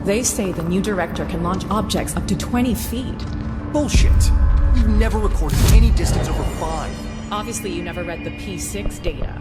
They say the new director can launch objects up to 20 feet. Bullshit. We've never recorded any distance over 5. Obviously, you never read the P6 data.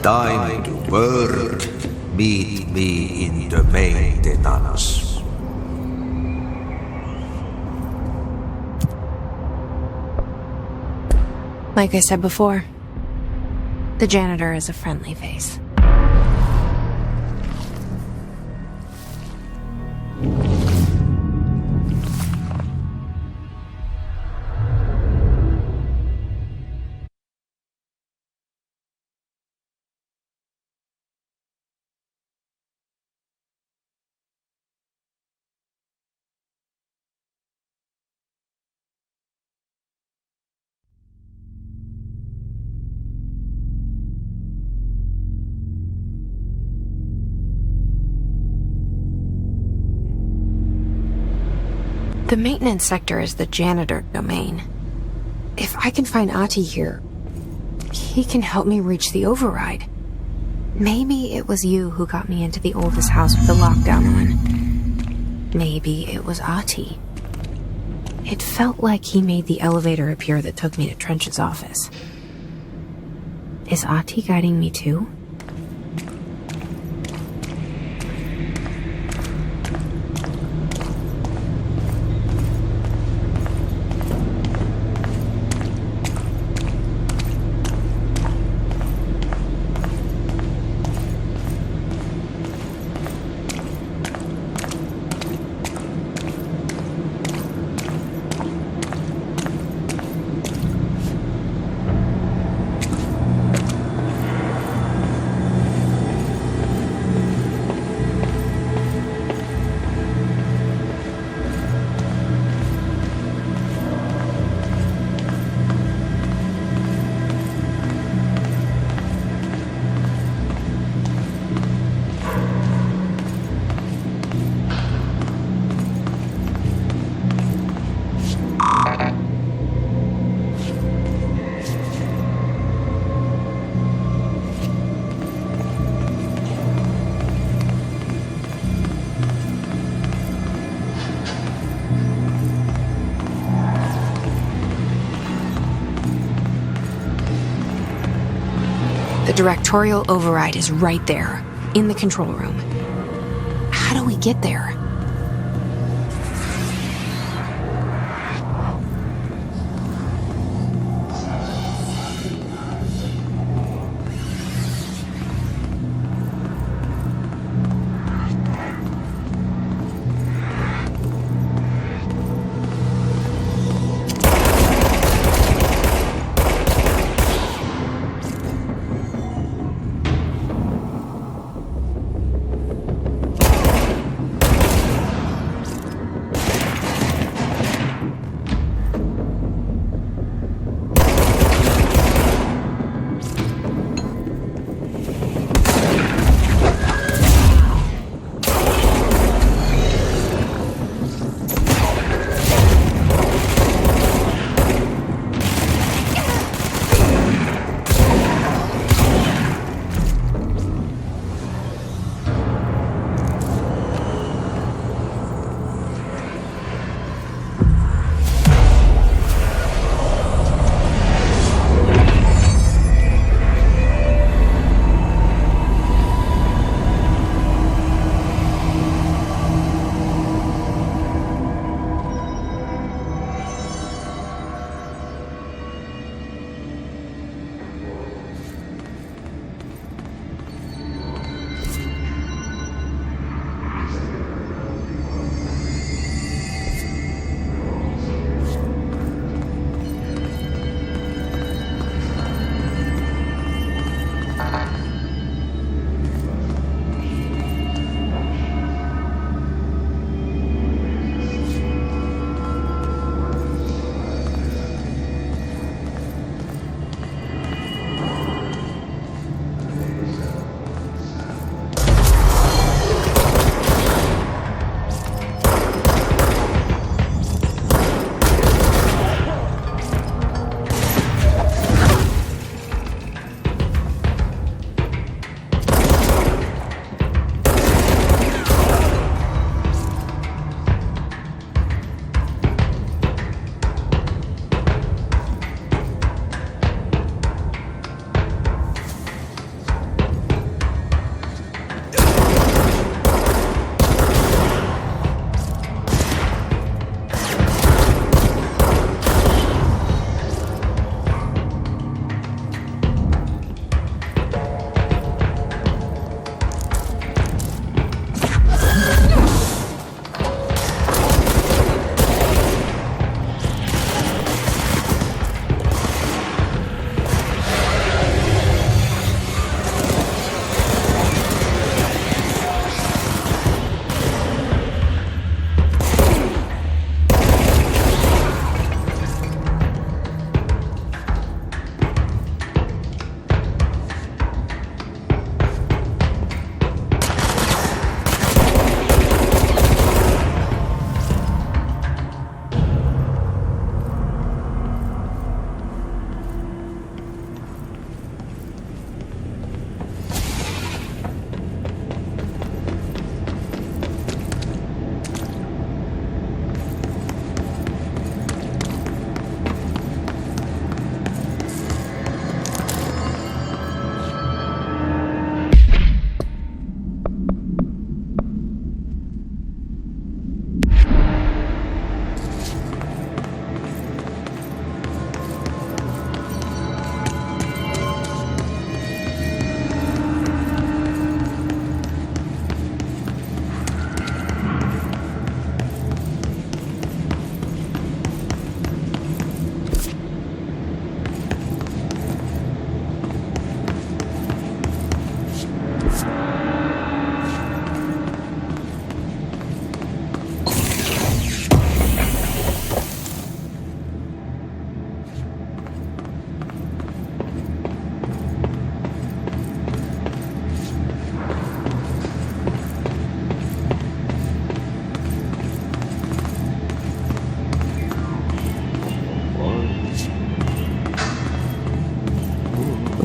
Time to work. Meet me in the maintenance. Like I said before, the janitor is a friendly face. The maintenance sector is the janitor domain. If I can find Ahti here, he can help me reach the override. Maybe it was you who got me into the oldest house with the lockdown on. Maybe it was Ahti. It felt like he made the elevator appear that took me to Trench's office. Is Ahti guiding me too? The directorial override is right there, in the control room. How do we get there?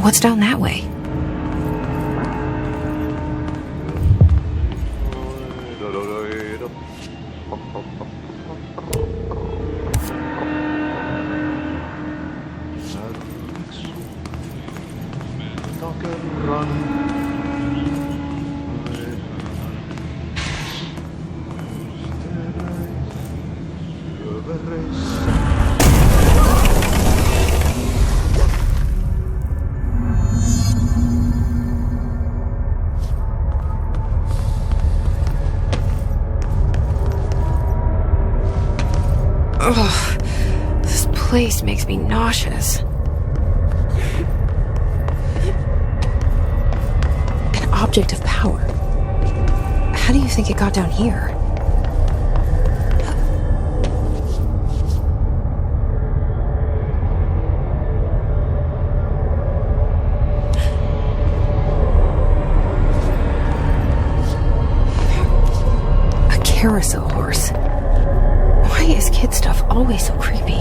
What's down that way? Ugh, this place makes me nauseous. An object of power. How do you think it got down here? A carousel horse. Why is kid stuff always so creepy?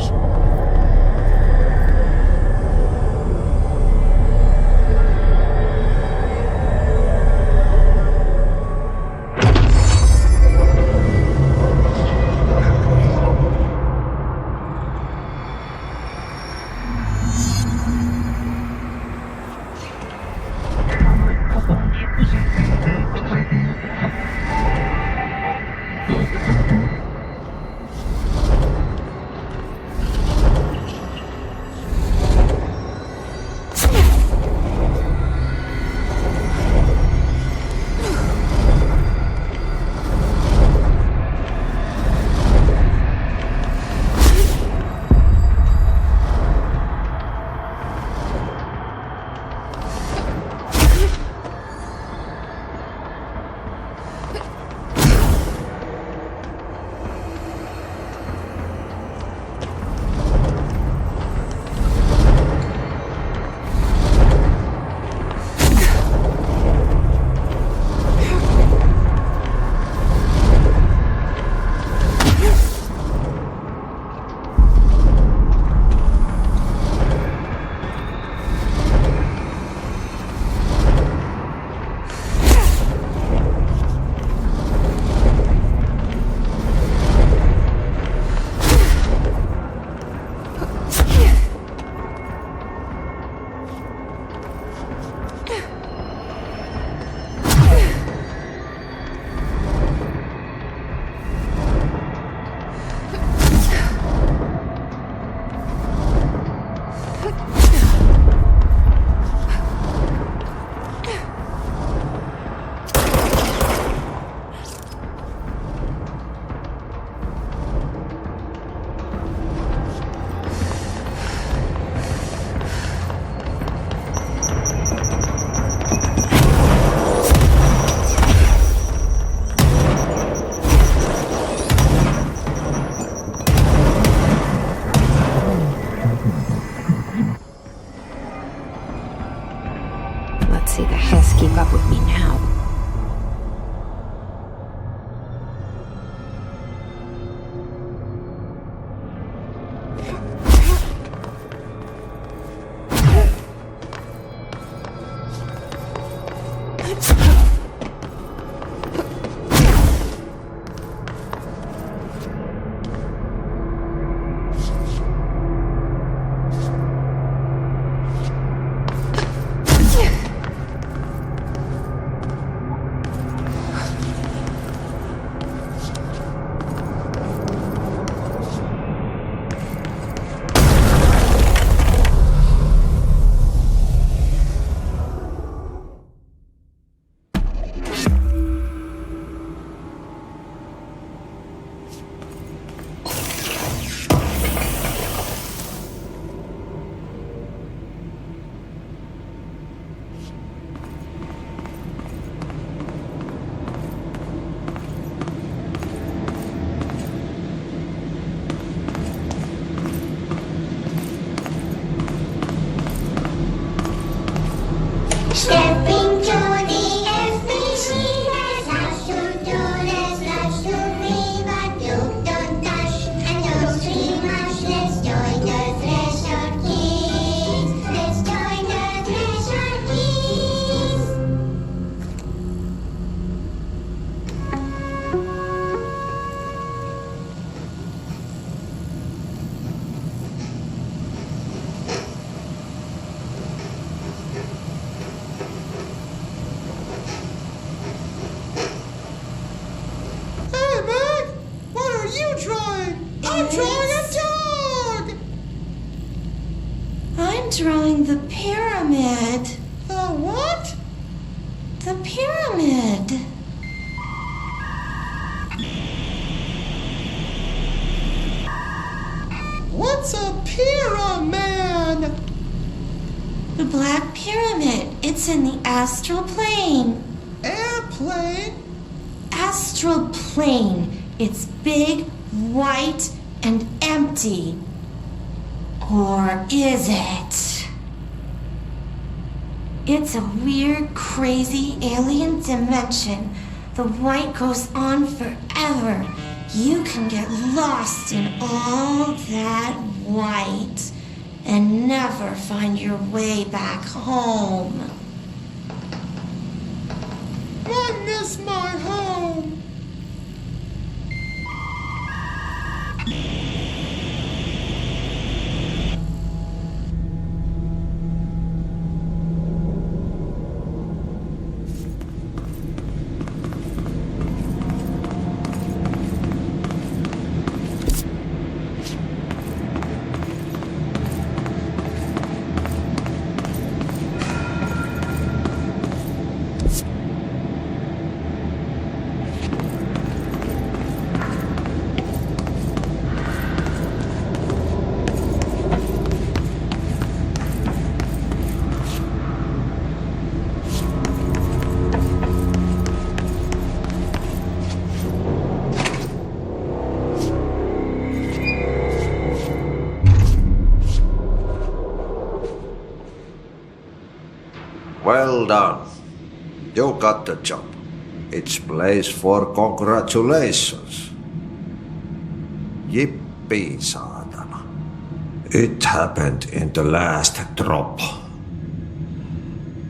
drawing a dog! I'm drawing the pyramid. The what? The pyramid. What's a pyramid? The Black Pyramid. It's in the astral plane. Airplane? Astral plane. It's big, white, and empty. Or is it? It's a weird, crazy alien dimension. The white goes on forever. You can get lost in all that white and never find your way back home. I miss my home. Well done. You got the job. It's place for congratulations. Yippee, saatana. It happened in the last drop.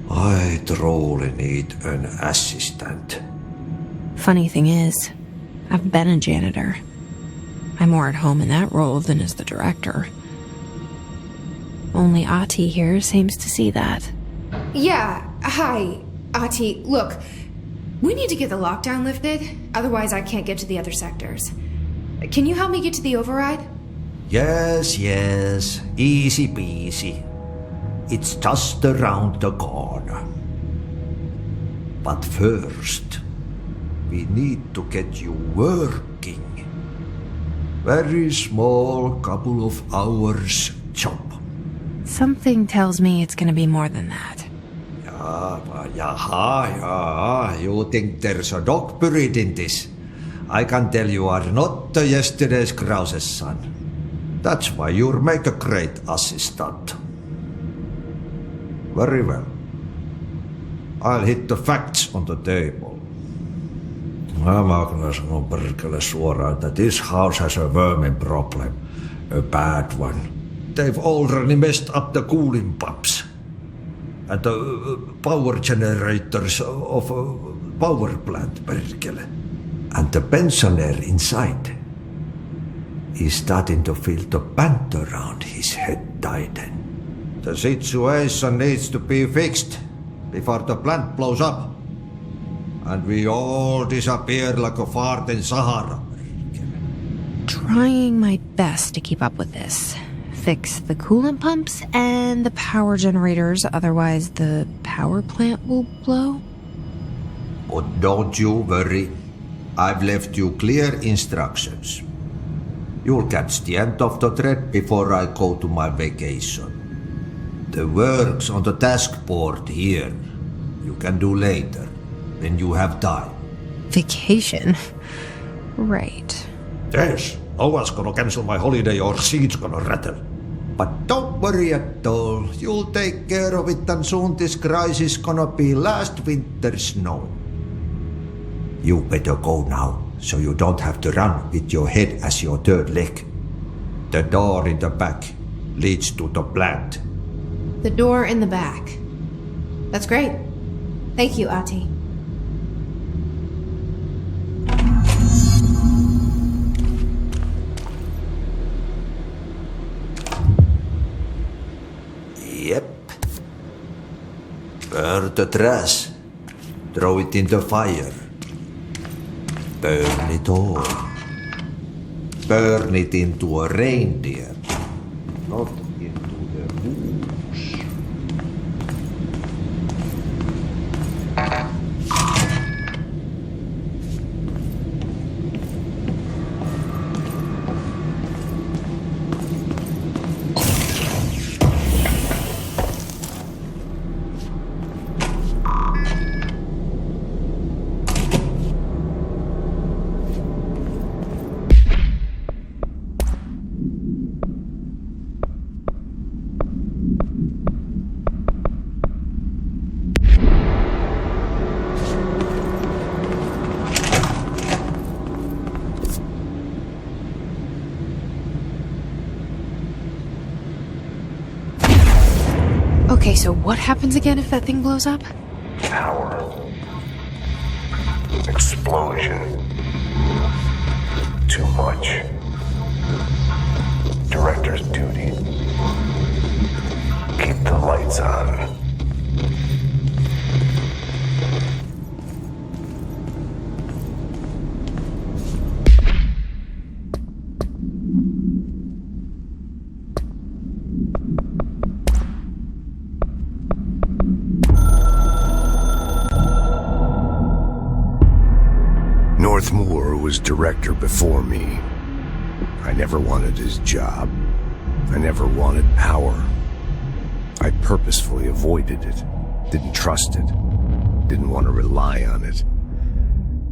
I truly need an assistant. Funny thing is, I've been a janitor. I'm more at home in that role than as the director. Only Ati here seems to see that. Yeah, hi, Ati. Look, we need to get the lockdown lifted, otherwise I can't get to the other sectors. Can you help me get to the override? Yes, easy peasy. It's just around the corner. But first, we need to get you working. Very small, couple of hours job. Something tells me it's gonna be more than that. Yeah, you think there's a dog buried in this? I can tell you are not the yesterday's Krause's son. That's why you'll make a great assistant. Very well. I'll hit the facts on the table. Mä kyllä sanon perkele suoraan, että this house has a vermin problem. A bad one. They've already messed up the cooling pumps. And the power generators of a power plant, perkele. And the pensioner inside is starting to feel the band around his head tighten. The situation needs to be fixed before the plant blows up. And we all disappear like a fart in Sahara. Trying my best to keep up with this. Fix the coolant pumps and the power generators, otherwise the power plant will blow. But don't you worry. I've left you clear instructions. You'll catch the end of the thread before I go to my vacation. The work's on the task board here. You can do later, when you have time. Vacation? Right. Yes, no one's gonna cancel my holiday or seats gonna rattle. But don't worry at all. You'll take care of it and soon this crisis gonna be last winter's snow. You better go now, so you don't have to run with your head as your third leg. The door in the back leads to the plant. The door in the back. That's great. Thank you, Ati. Yep. Burn the trash. Throw it in the fire. Burn it all. burn it into a reindeer, not into the moose. Okay, so what happens again if that thing blows up? Power. Explosion. Too much. Director's duty. Keep the lights on. Northmore was director before me. I never wanted his job. I never wanted power. I purposefully avoided it. Didn't trust it. Didn't want to rely on it.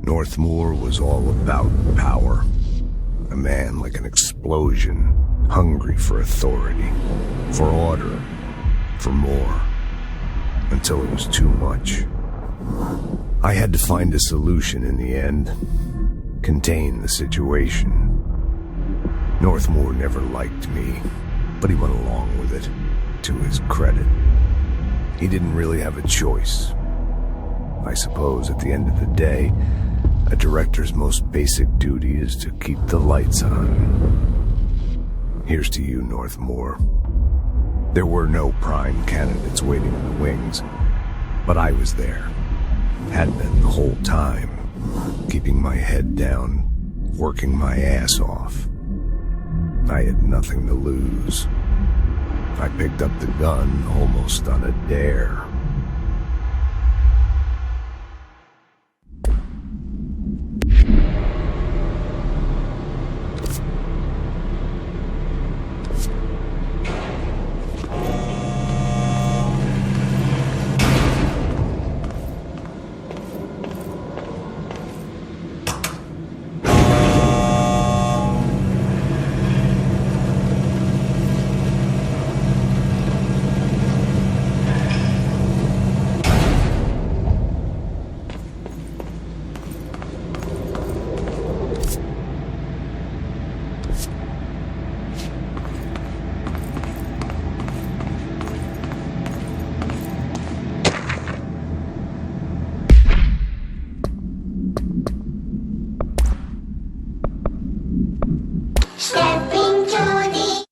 Northmore was all about power. A man like an explosion, hungry for authority, for order, for more, until it was too much. I had to find a solution in the end. Contain the situation. Northmore never liked me, but he went along with it, to his credit. He didn't really have a choice. I suppose at the end of the day, a director's most basic duty is to keep the lights on. Here's to you, Northmore. There were no prime candidates waiting in the wings, but I was there. Had been the whole time, keeping my head down, working my ass off. I had nothing to lose. I picked up the gun almost on a dare. Stepping to the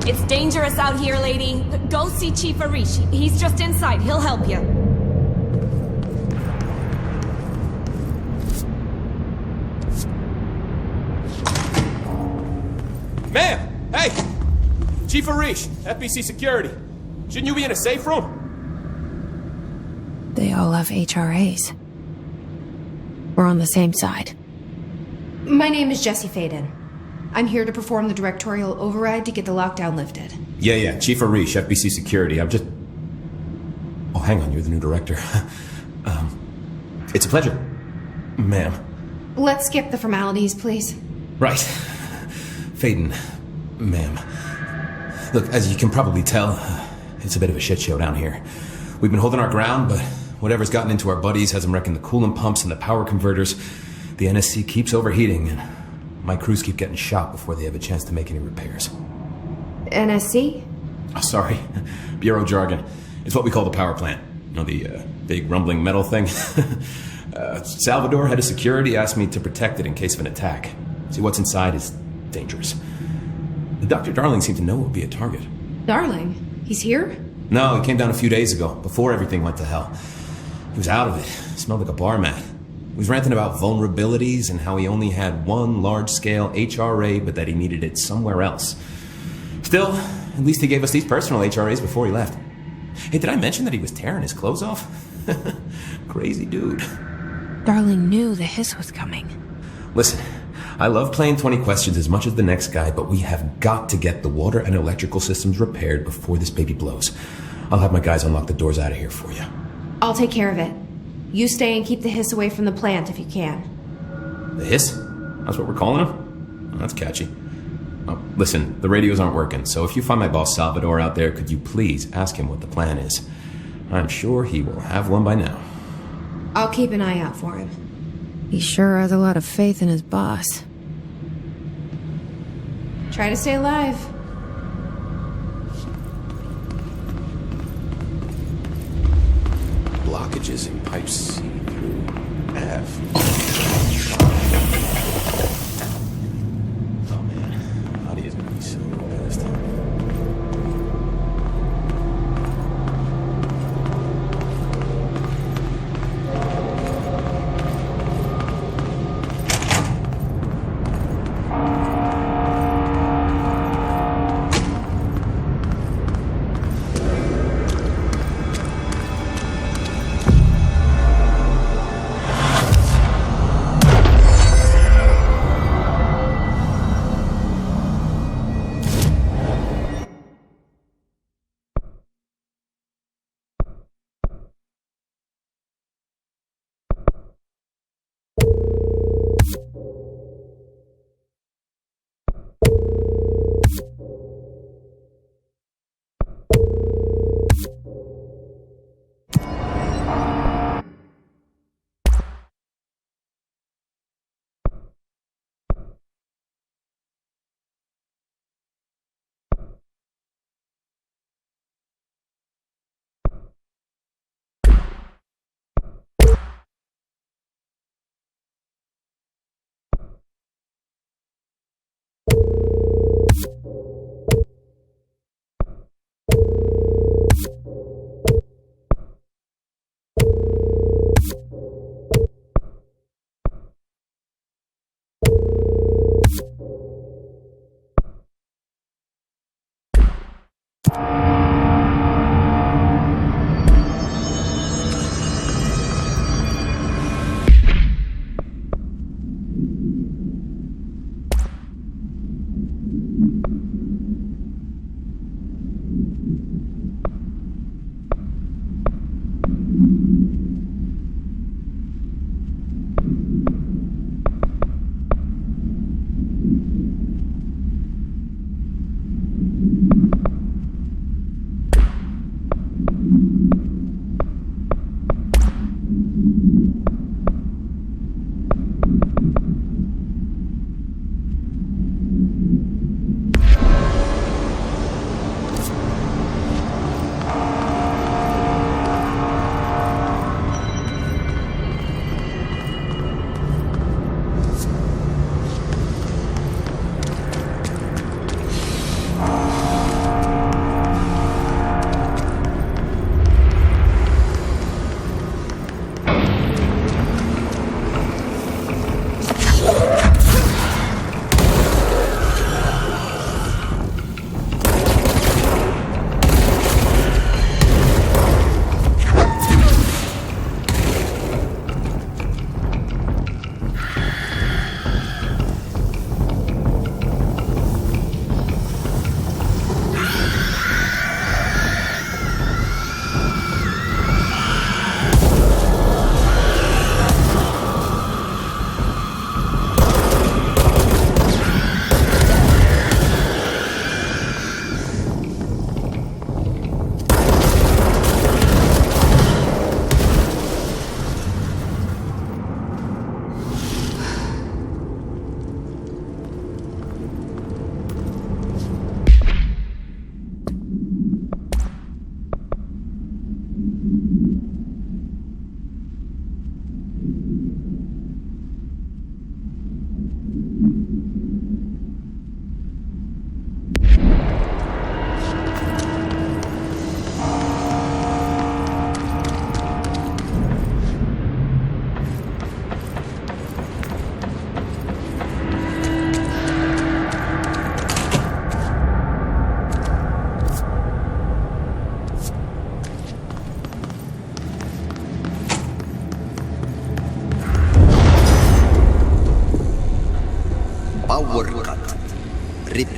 It's dangerous out here, lady. Go see Chief Arishi. He's just inside. He'll help you. Ma'am! Hey! Chief Arish, FBC Security. Shouldn't you be in a safe room? They all have HRAs. We're on the same side. My name is Jesse Faden. I'm here to perform the directorial override to get the lockdown lifted. Yeah, Chief Arish, FBC Security. I'm just... Oh, hang on, you're the new director. It's a pleasure, ma'am. Let's skip the formalities, please. Right. Faden, ma'am. Look, as you can probably tell, it's a bit of a shit show down here. We've been holding our ground, but whatever's gotten into our buddies has them wrecking the coolant pumps and the power converters. The NSC keeps overheating, and my crews keep getting shot before they have a chance to make any repairs. NSC? Oh, sorry. Bureau jargon. It's what we call the power plant. You know, the big rumbling metal thing? Salvador, head of security, asked me to protect it in case of an attack. See, what's inside is dangerous. Dr. Darling seemed to know it would be a target. Darling? He's here? No, he came down a few days ago, before everything went to hell. He was out of it. Smelled like a bar mat. He was ranting about vulnerabilities and how he only had one large-scale HRA, but that he needed it somewhere else. Still, at least he gave us these personal HRAs before he left. Hey, did I mention that he was tearing his clothes off? Crazy dude. Darling knew the hiss was coming. Listen, I love playing 20 questions as much as the next guy, but we have got to get the water and electrical systems repaired before this baby blows. I'll have my guys unlock the doors out of here for you. I'll take care of it. You stay and keep the hiss away from the plant if you can. The hiss? That's what we're calling him? Oh, that's catchy. Oh, listen, the radios aren't working, so if you find my boss Salvador out there, could you please ask him what the plan is? I'm sure he will have one by now. I'll keep an eye out for him. He sure has a lot of faith in his boss. Try to stay alive. Blockages in pipes C through F. Oh man, Audie is gonna be so pissed.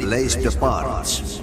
replace the parts.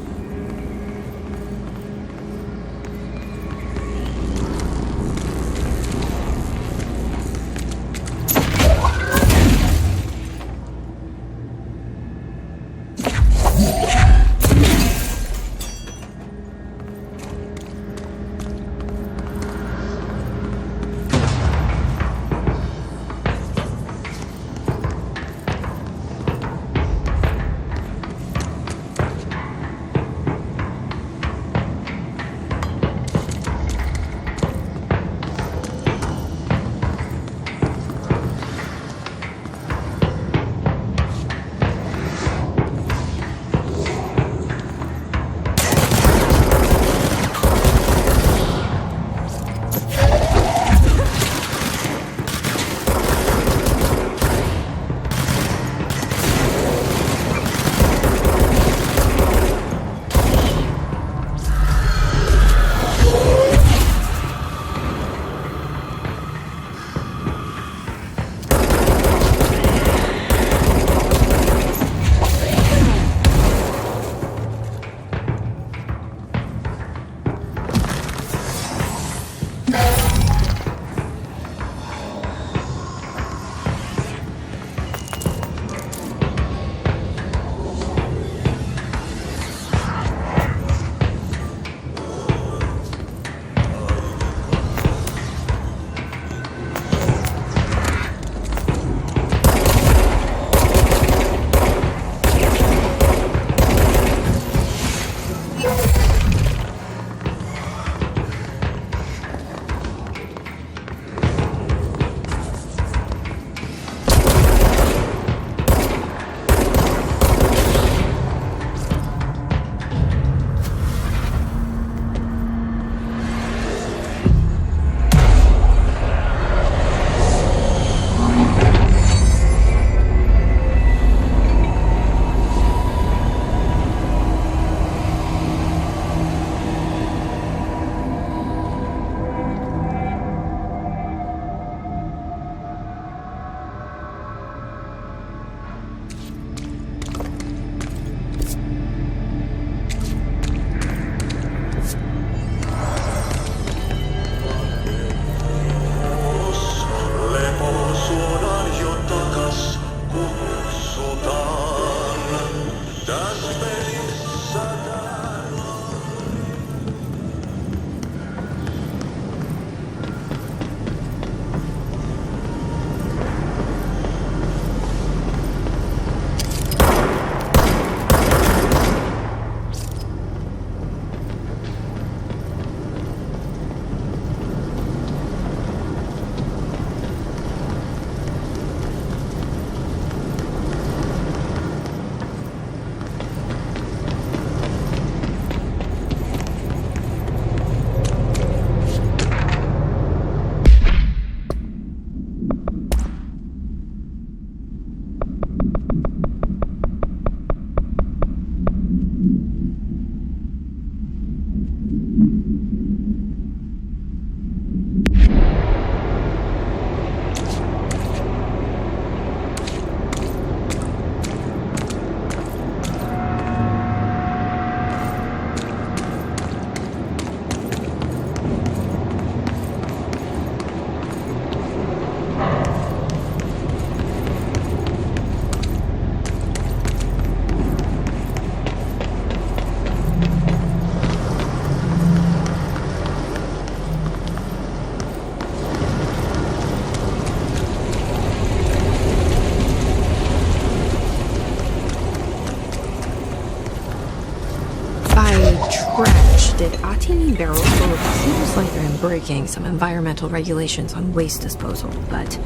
Did Ati mean barrels full of... Seems like I'm breaking some environmental regulations on waste disposal, but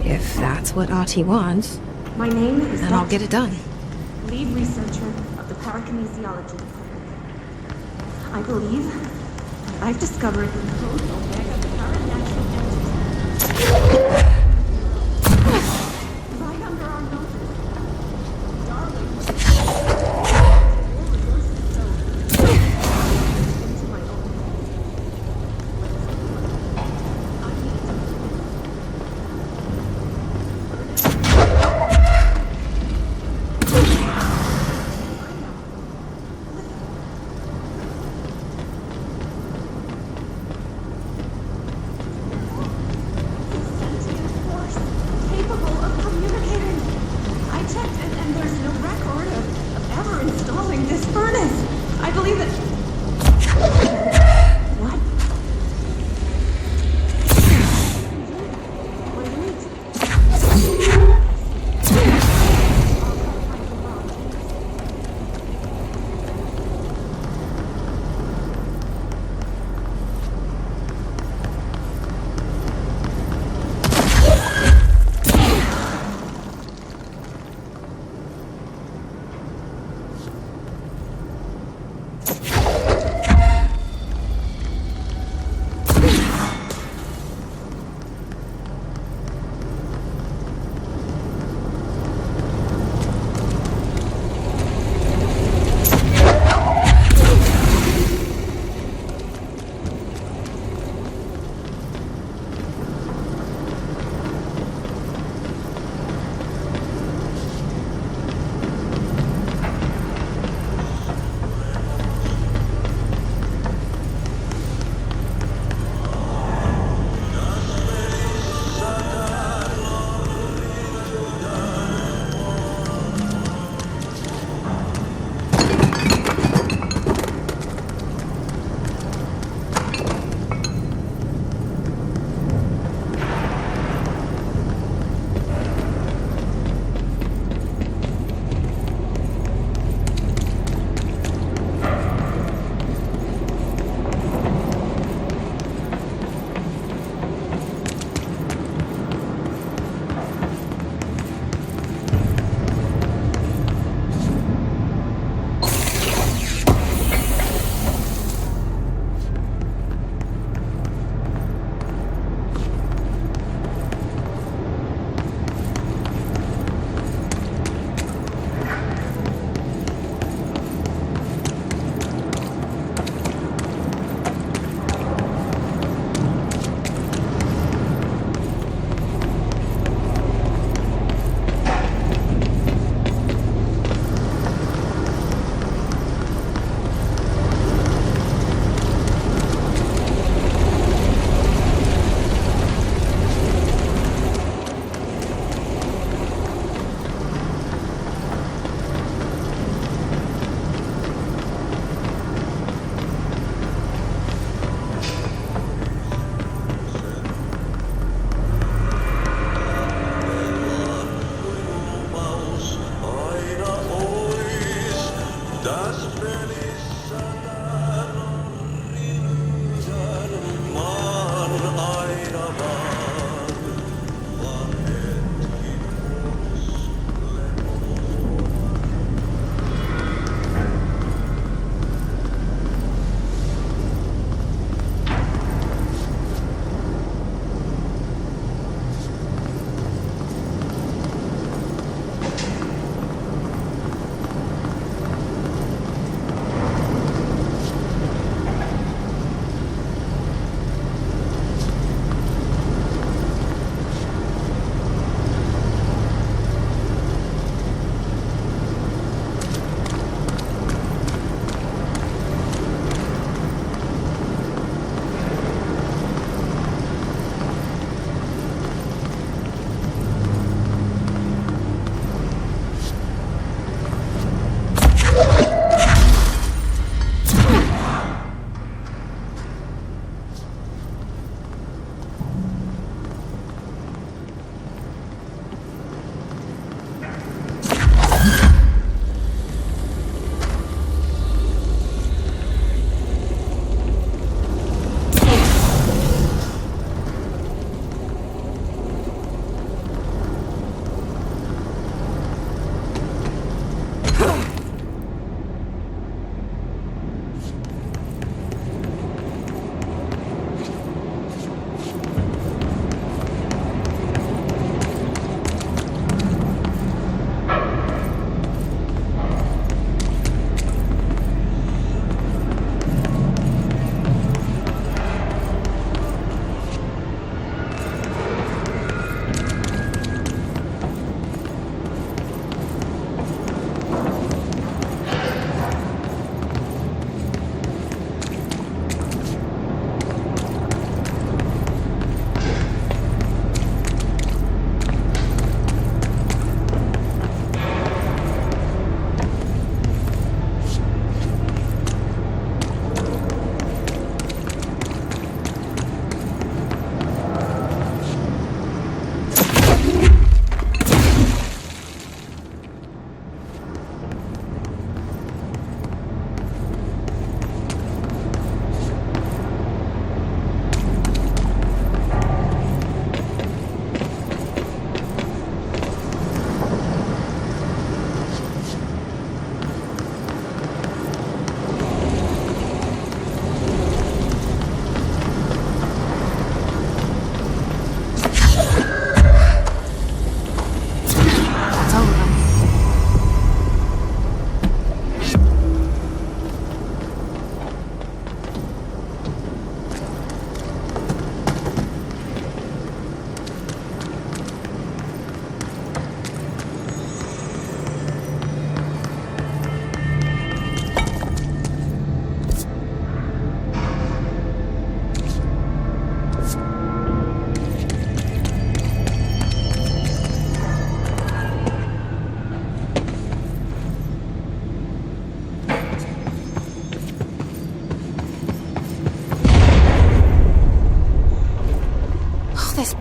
if that's what Ati wants, my name is then I'll get it done. Lead researcher of the parakinesiology department. I believe that I've discovered the code Omega paranatural entity. Right under our noses. Darling. Into my own.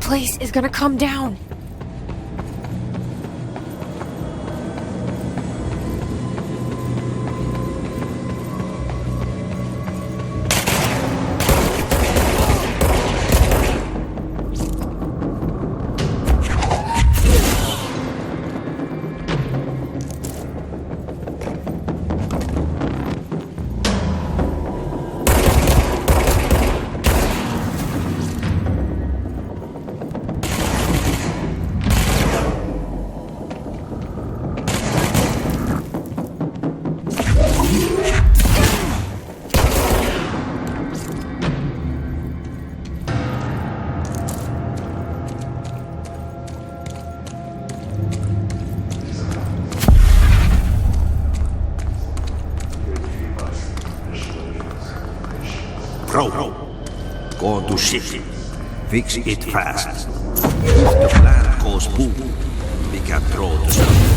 place is gonna come down. Bro, go to ship. Fix it fast. If the plant goes boom, we can throw the stuff.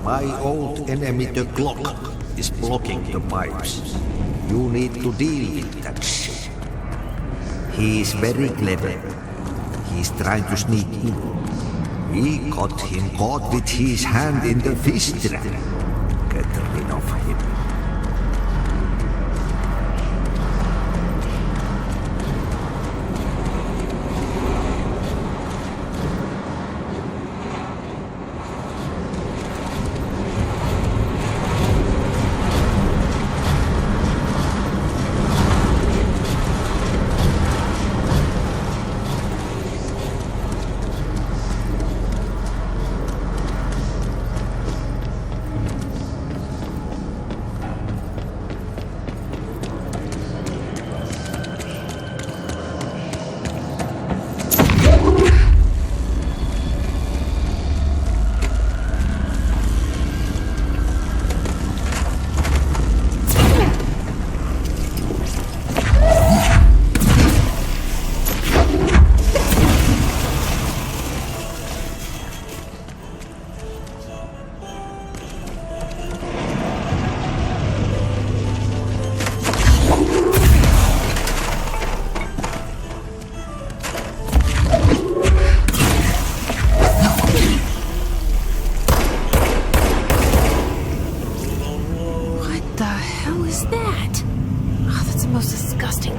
My old enemy, the clock, is blocking the pipes. You need to deal with that shit. He is very clever. He is trying to sneak in. We got him caught with his hand in the fish trap. Get rid of him.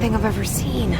I've ever seen.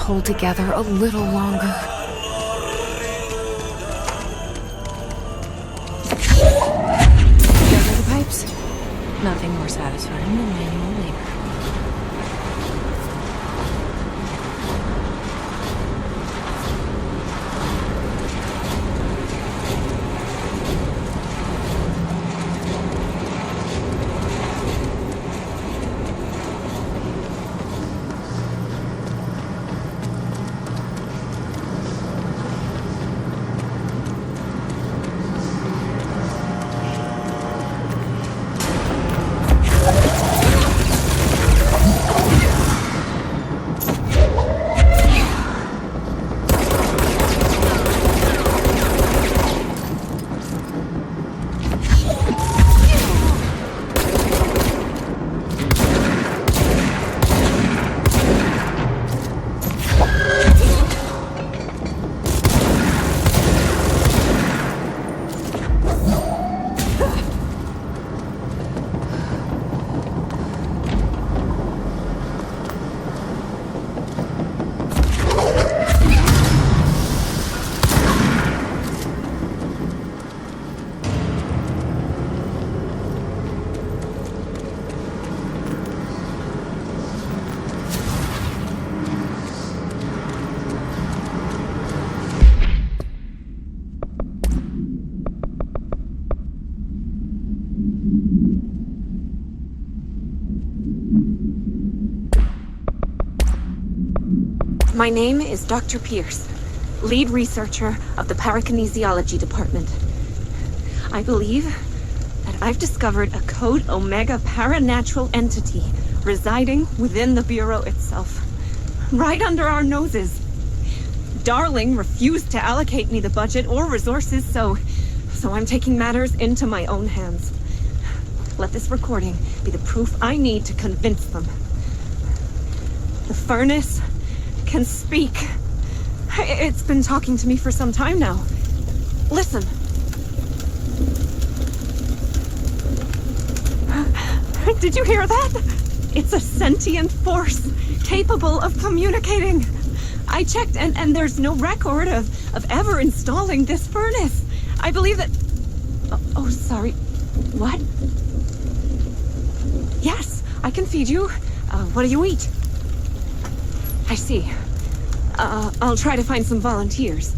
hold together a little longer. Those are the pipes. Nothing more satisfying than manual labor. My name is Dr. Pierce, lead researcher of the Parakinesiology Department. I believe that I've discovered a Code Omega paranatural entity residing within the Bureau itself, right under our noses. Darling refused to allocate me the budget or resources, so I'm taking matters into my own hands. Let this recording be the proof I need to convince them. The furnace can speak. It's been talking to me for some time now. Listen. Did you hear that? It's a sentient force capable of communicating. I checked and there's no record of ever installing this furnace. I believe that... Oh, sorry. What? Yes, I can feed you. What do you eat? I see. I'll try to find some volunteers.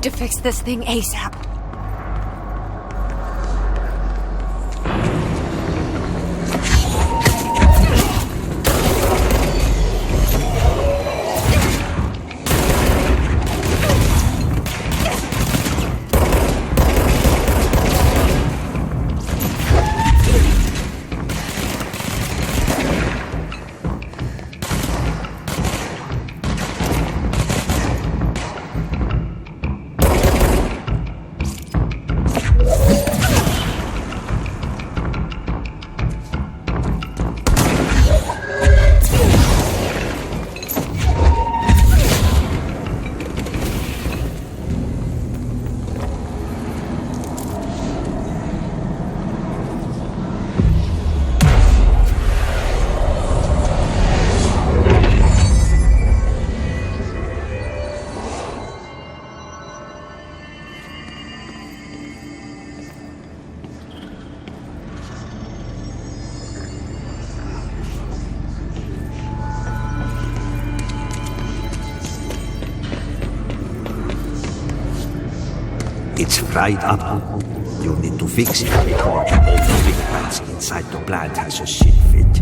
to fix this thing ASAP. It's fried up. You need to fix it before all the big plants inside the plant has a shit fit.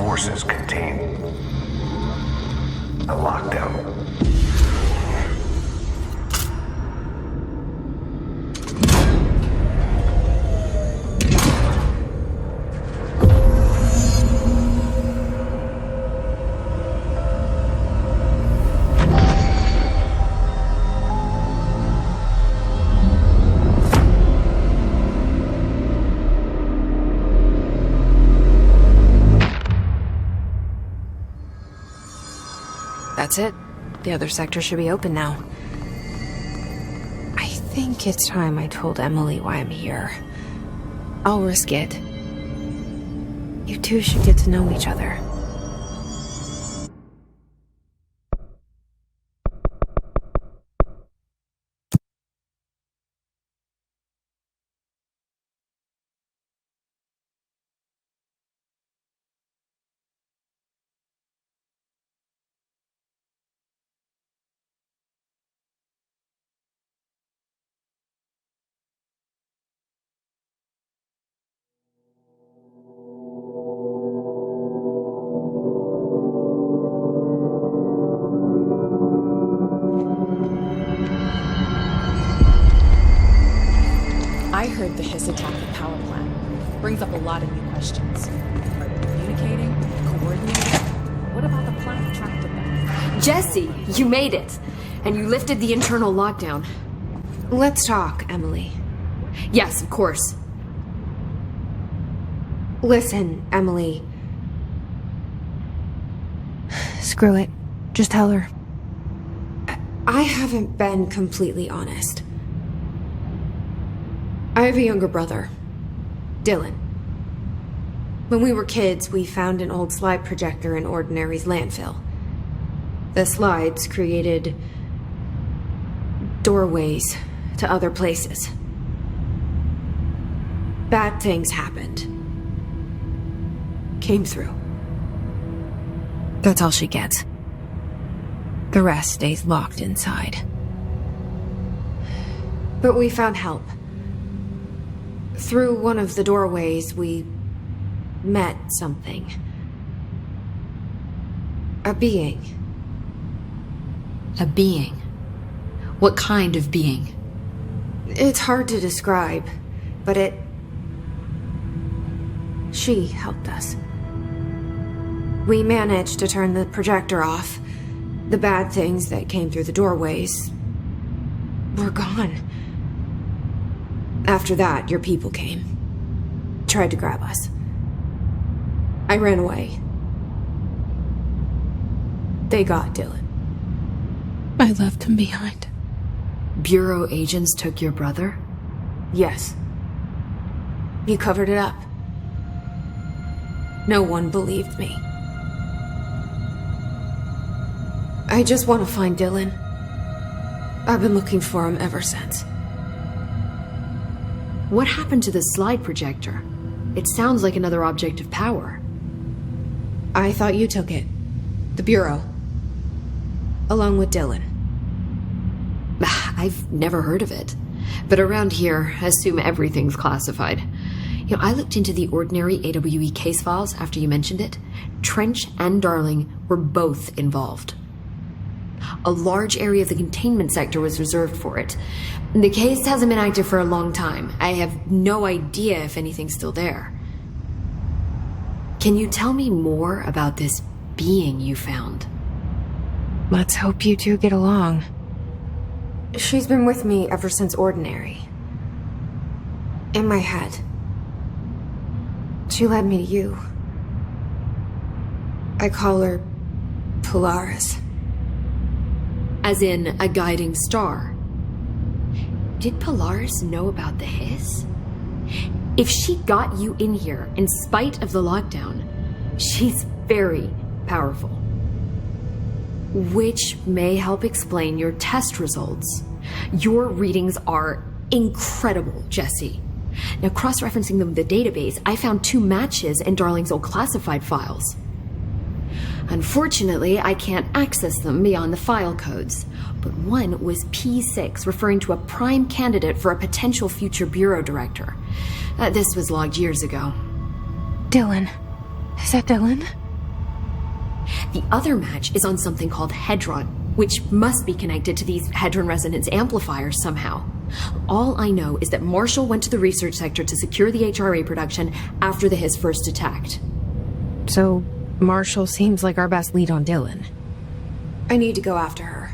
forces contain a lockdown. That's it. The other sector should be open now. I think it's time I told Emily why I'm here. I'll risk it. You two should get to know each other. I heard the Hiss attacked the power plant. Brings up a lot of new questions. Are they communicating? Coordinating? What about the plant trapped in them? Jesse, you made it. And you lifted the internal lockdown. Let's talk, Emily. Yes, of course. Listen, Emily. Screw it. Just tell her. I haven't been completely honest. I have a younger brother, Dylan. When we were kids, we found an old slide projector in Ordinary's landfill. The slides created doorways to other places. Bad things happened. Came through. That's all she gets. The rest stays locked inside. But we found help. Through one of the doorways, we met something. A being. A being? What kind of being? It's hard to describe, but she helped us. We managed to turn the projector off. The bad things that came through the doorways were gone. After that, your people came. Tried to grab us. I ran away. They got Dylan. I left him behind. Bureau agents took your brother? Yes. You covered it up. No one believed me. I just want to find Dylan. I've been looking for him ever since. What happened to the slide projector? It sounds like another object of power. I thought you took it. The Bureau. Along with Dylan. I've never heard of it. But around here, I assume everything's classified. You know, I looked into the Ordinary AWE case files after you mentioned it. Trench and Darling were both involved. A large area of the containment sector was reserved for it. The case hasn't been active for a long time. I have no idea if anything's still there. Can you tell me more about this being you found? Let's hope you two get along. She's been with me ever since Ordinary. In my head. She led me to you. I call her Polaris. As in a guiding star. Did Polaris know about the Hiss? If she got you in here in spite of the lockdown, she's very powerful. Which may help explain your test results. Your readings are incredible, Jesse. Now, cross-referencing them with the database, I found 2 matches in Darling's old classified files. Unfortunately, I can't access them beyond the file codes, but one was P6, referring to a prime candidate for a potential future bureau director. This was logged years ago. Dylan. Is that Dylan? The other match is on something called Hedron, which must be connected to these Hedron resonance amplifiers somehow. All I know is that Marshall went to the research sector to secure the HRA production after the Hiss first attacked. So, Marshall seems like our best lead on Dylan. I need to go after her.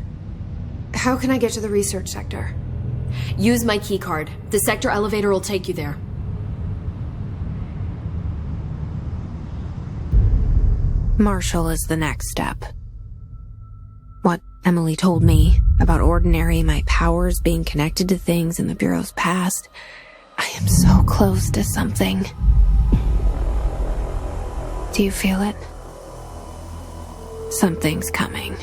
How can I get to the research sector? Use my keycard. The sector elevator will take you there. Marshall is the next step. What Emily told me about Ordinary, my powers being connected to things in the Bureau's past. I am so close to something. Do you feel it? Something's coming.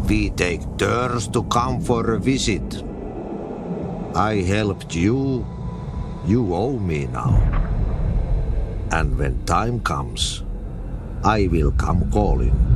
We take turns to come for a visit. I helped you. You owe me now. And when time comes, I will come calling.